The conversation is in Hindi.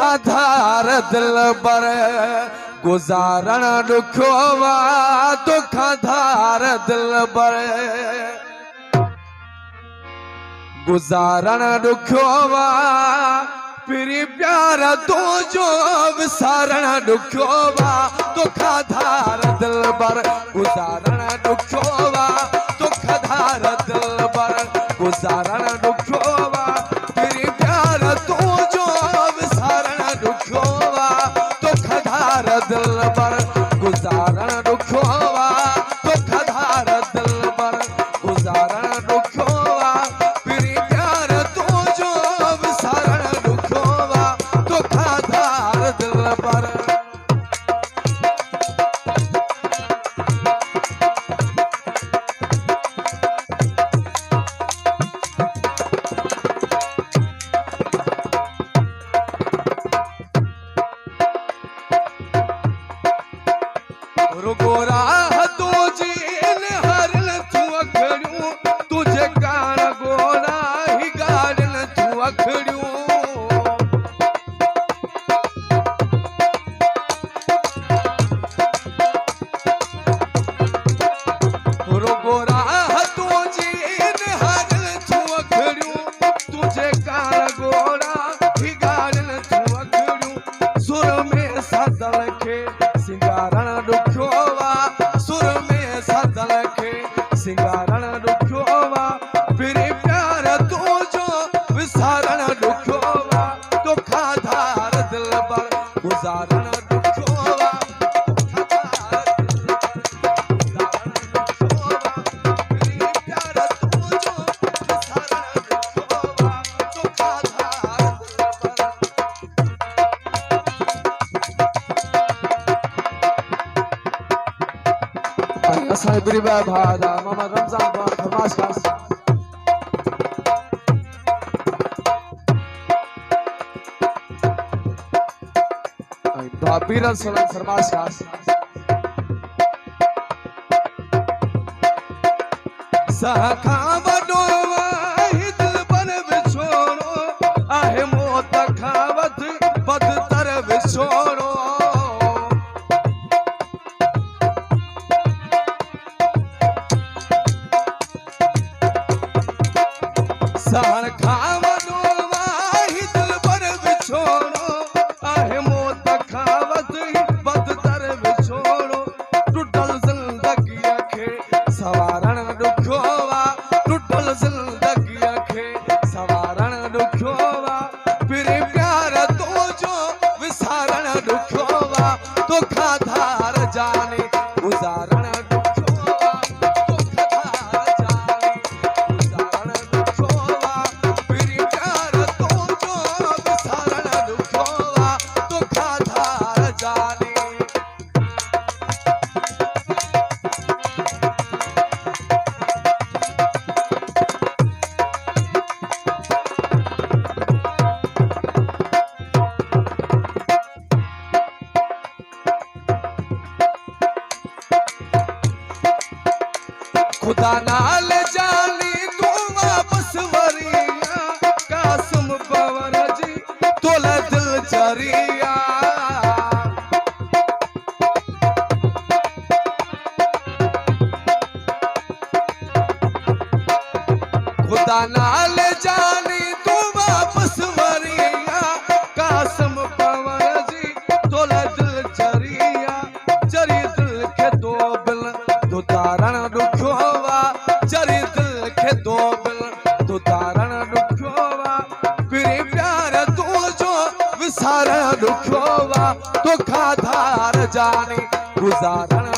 दुखाधार दिल बर गुजारण दुखोवा दुखाधार दिल बर गुजारण दुखोवा पिरी प्यार तो जो विसारण दुखोवा दुखाधार दिल बर गुजारण दुखोवा दुखाधार दिल बर गुजारण दुखोवा पिरी प्यार तो जो विसारण दुखोवा दुखाधार दिल बर गुजारण दुखोवा दुखाधार दिल बर गुजारण दुखोवा पिरी प्यार तो जो विसारण दुखोवा दुखाधार दिल बर गोरा तो जीन हरन तू अखड़ू तुझे कान गोरा ही गाड़न तू अखड़ू गोरा तो जीन हरन तू अखड़ू तुझे कान गोरा ही गाड़न तू अखड़ू सुर में सदल के सिंगारण दुखोवा सुर में सदल के सिंगारण दुखोवा फिर प्यार तो जो विसारण दुखोवा दुखाधार दिल बर गुजारण दुखोवा साहिबरी भादा मोहम्मद रमजान फरमाश खास बीरन सोलन फरमाश खास सखा बडो वाही दिल बन विछोड़ो आहे मौत खावत बदतर विछोड़ो सहन खावनो वाही दिल पर विछोड़ो आहे मौत खावत बदतर विछोड़ो टूटल जिंदगी के सवारण दुखोवा टूटल जिंदगी के सवारण दुखोवा फिर प्यार तो जो विसारण दुखोवा दुखाधार जाने गुजारण खुदा नाल जानी तू वापस वरिया कासम पवन जी तोला दिल चरिया खुदा नाल जानी तू वापस वरिया कासम पवन जी तोला दिल चरिया चरी दिल के दो बिल दो तारण दुखोवा चरी दिल के दो बिल दो तारण दुखोवा फिर प्यार तो जो विसारण दुखोवा दुखाधार जाने गुजारण